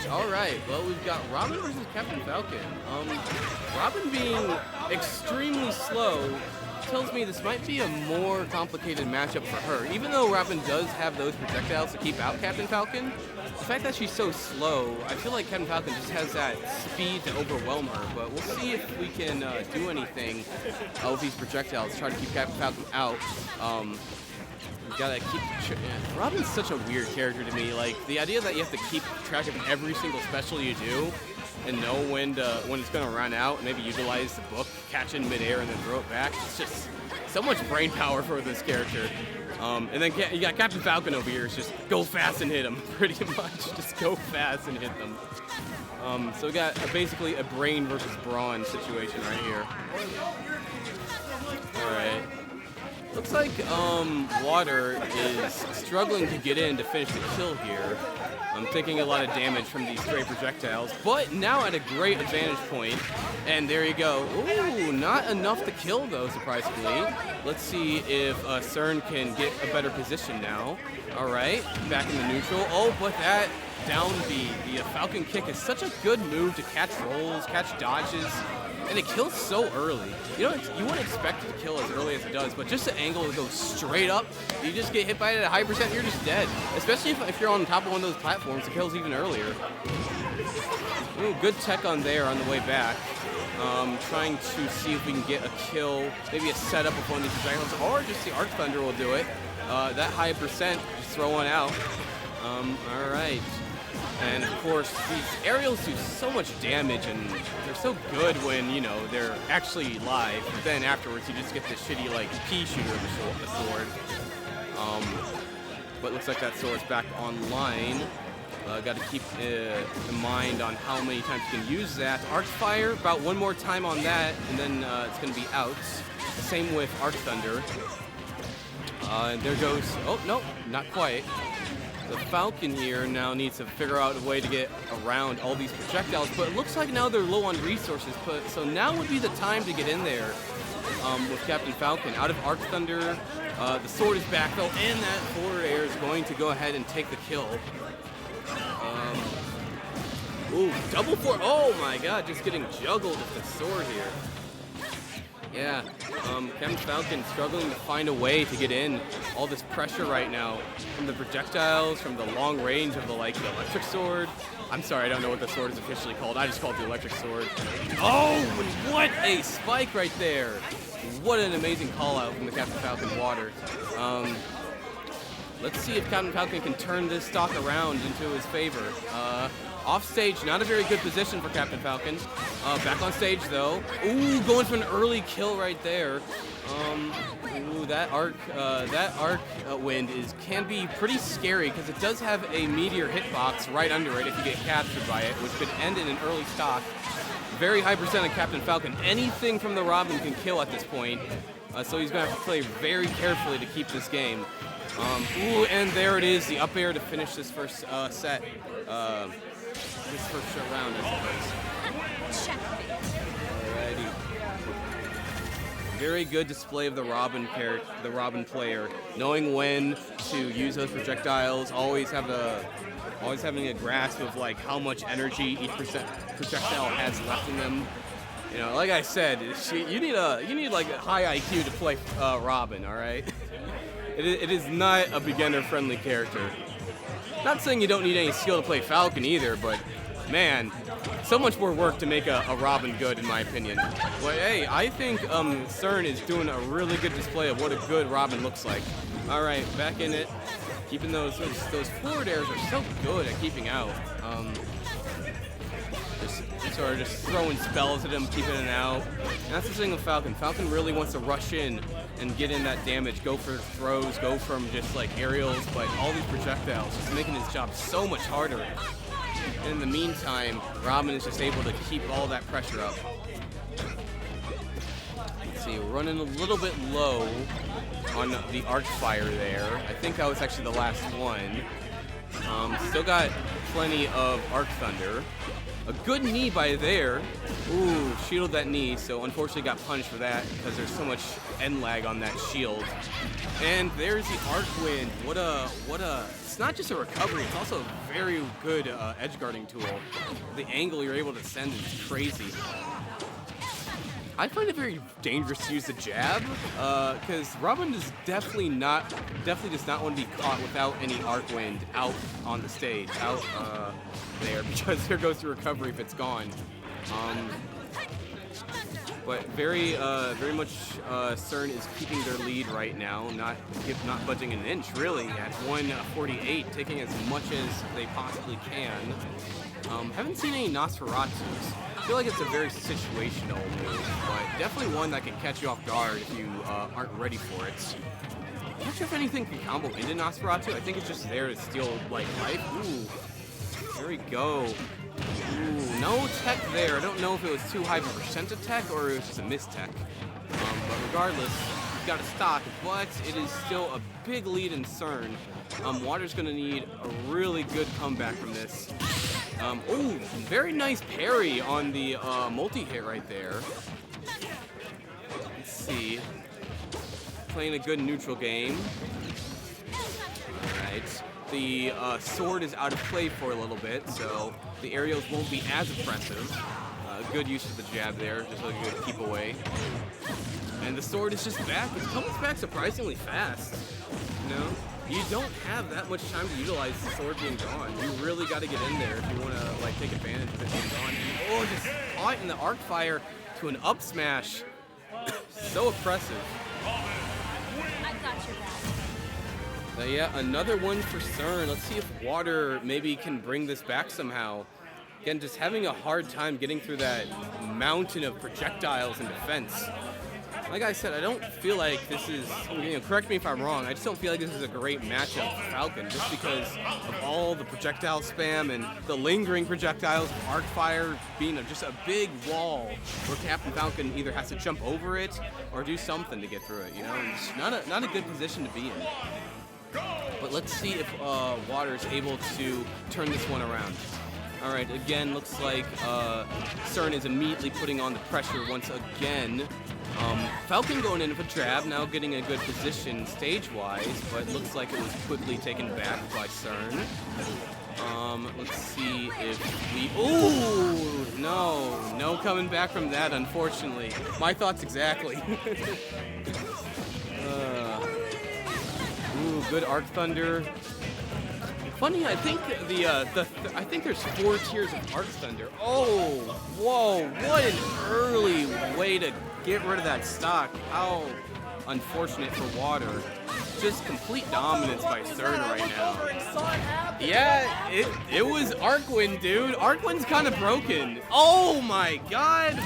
All right. Well, we've got Robin versus Captain Falcon. Robin being extremely slow tells me this might be a more complicated matchup for her. Even though Robin does have those projectiles to keep out Captain Falcon, the fact that she's so slow, I feel like Captain Falcon just has that speed to overwhelm her. But we'll see if we can do anything with these projectiles, try to keep Captain Falcon out. We gotta keep. Robin's such a weird character to me. Like the idea that you have to keep track of every single special you do and know when it's gonna run out, and maybe utilize the book, catch it in midair, and then throw it back. It's just so much brain power for this character. And then you got Captain Falcon over here. It's just go fast and hit him, pretty much. Just go fast and hit them. So we got basically a brain versus brawn situation right here. All right. Looks like Water is struggling to get in to finish the kill here. I'm taking a lot of damage from these stray projectiles, but now at a great advantage point. And there you go. Ooh, not enough to kill though, surprisingly. Let's see if Cern can get a better position now. All right, back in the neutral. Oh, but that down B, the Falcon kick is such a good move to catch rolls, catch dodges. And it kills so early. You wouldn't expect it to kill as early as it does, but just the angle to go straight up, you just get hit by it at a high percent, you're just dead. Especially if you're on top of one of those platforms, it kills even earlier. Ooh, good tech on there on the way back. Trying to see if we can get a kill, maybe a setup of one of these projectiles, or just the Arc Thunder will do it. That high percent, just throw one out. All right. And of course, these aerials do so much damage, and they're so good when, you know, they're actually live. But then afterwards, you just get this shitty, like, pea shooter of the sword. But looks like that sword's back online. Got to keep in mind on how many times you can use that. Arc Fire, about one more time on that, and then it's going to be out. Same with Arc Thunder. And there goes, oh, no, not quite. The Falcon here now needs to figure out a way to get around all these projectiles, but it looks like now they're low on resources, so now would be the time to get in there with Captain Falcon. Out of Arc Thunder, the sword is back though, and that forward air is going to go ahead and take the kill. Ooh, double forward, oh my god, just getting juggled with the sword here. Yeah, Captain Falcon struggling to find a way to get in. All this pressure right now from the projectiles, from the long range of the electric sword. I'm sorry, I don't know what the sword is officially called. I just call it the electric sword. Oh, what a spike right there. What an amazing call out from the Captain Falcon Water. Let's see if Captain Falcon can turn this stock around into his favor. Off stage, not a very good position for Captain Falcon. Back on stage though. Ooh, going for an early kill right there. Ooh, that arc wind can be pretty scary because it does have a meteor hitbox right under it if you get captured by it, which could end in an early stock. Very high percent on Captain Falcon. Anything from the Robin can kill at this point, so he's gonna have to play very carefully to keep this game. Ooh, and there it is, the up air to finish this first set. This first round, I suppose. Alrighty. Very good display of the Robin player, knowing when to use those projectiles. Always having a grasp of like how much energy each projectile has left in them. You know, like I said, you need like a high IQ to play Robin. All right. It is not a beginner-friendly character. Not saying you don't need any skill to play Falcon either, but man, so much more work to make a Robin good, in my opinion. But hey, I think Cern is doing a really good display of what a good Robin looks like. All right, back in it. Keeping those forward airs are so good at keeping out. Just throwing spells at him, keeping it out. And that's the thing with Falcon. Falcon really wants to rush in and get in that damage, go for throws, go from just like aerials, but all these projectiles, just making his job so much harder. And in the meantime, Robin is just able to keep all that pressure up. Let's see, we're running a little bit low on the Arc Fire there. I think that was actually the last one. Still got plenty of Arc Thunder. A good knee by there. Ooh, shielded that knee, so unfortunately got punished for that because there's so much end lag on that shield. And there's the Arc Wind. What a, it's not just a recovery, it's also a very good edge guarding tool. The angle you're able to send is crazy. I find it very dangerous to use the jab, because Robin is definitely does not want to be caught without any Arc Wind out on the stage, out there, because there goes the recovery if it's gone. But very much CERN is keeping their lead right now, not budging an inch really at 148, taking as much as they possibly can. Haven't seen any Nosferatus. I feel like it's a very situational move, but definitely one that can catch you off guard if you aren't ready for it. I'm not sure if anything can combo into Nosferatu. I think it's just there to steal like life. Ooh, there we go. Ooh, no tech there. I don't know if it was too high of a percent of tech or it was just a mistech. But regardless, he's got a stock, but it is still a big lead in CERN. Water's going to need a really good comeback from this. Oh, very nice parry on the multi-hit right there. Let's see. Playing a good neutral game. Alright. The sword is out of play for a little bit, so the aerials won't be as impressive. Good use of the jab there, just like a good keep away. And the sword is just back. It comes back surprisingly fast. You know? You don't have that much time to utilize the sword being gone. You really got to get in there if you want to like take advantage of it being gone. Oh, just caught in the arc fire to an up smash. So oppressive. I got your back. Yeah, another one for CERN. Let's see if Water maybe can bring this back somehow. Again, just having a hard time getting through that mountain of projectiles in defense. Like I said, I don't feel like this is, correct me if I'm wrong, I just don't feel like this is a great matchup for Falcon just because of all the projectile spam and the lingering projectiles, arc fire being just a big wall where Captain Falcon either has to jump over it or do something to get through it, you know? It's not a good position to be in. But let's see if Water is able to turn this one around. All right, again, looks like CERN is immediately putting on the pressure once again. Falcon going in with a jab, now getting a good position stage-wise, but looks like it was quickly taken back by CERN. Let's see if we... Ooh! No coming back from that, unfortunately. My thoughts exactly. Ooh, good Arc Thunder. Funny, I think I think there's 4 tiers of Arc Thunder. Oh, whoa! What an early way to get rid of that stock. How unfortunate for Water. Just complete dominance by CERN right now. Yeah, it was Arc Wind, dude. Arc Wind's kind of broken. Oh my God!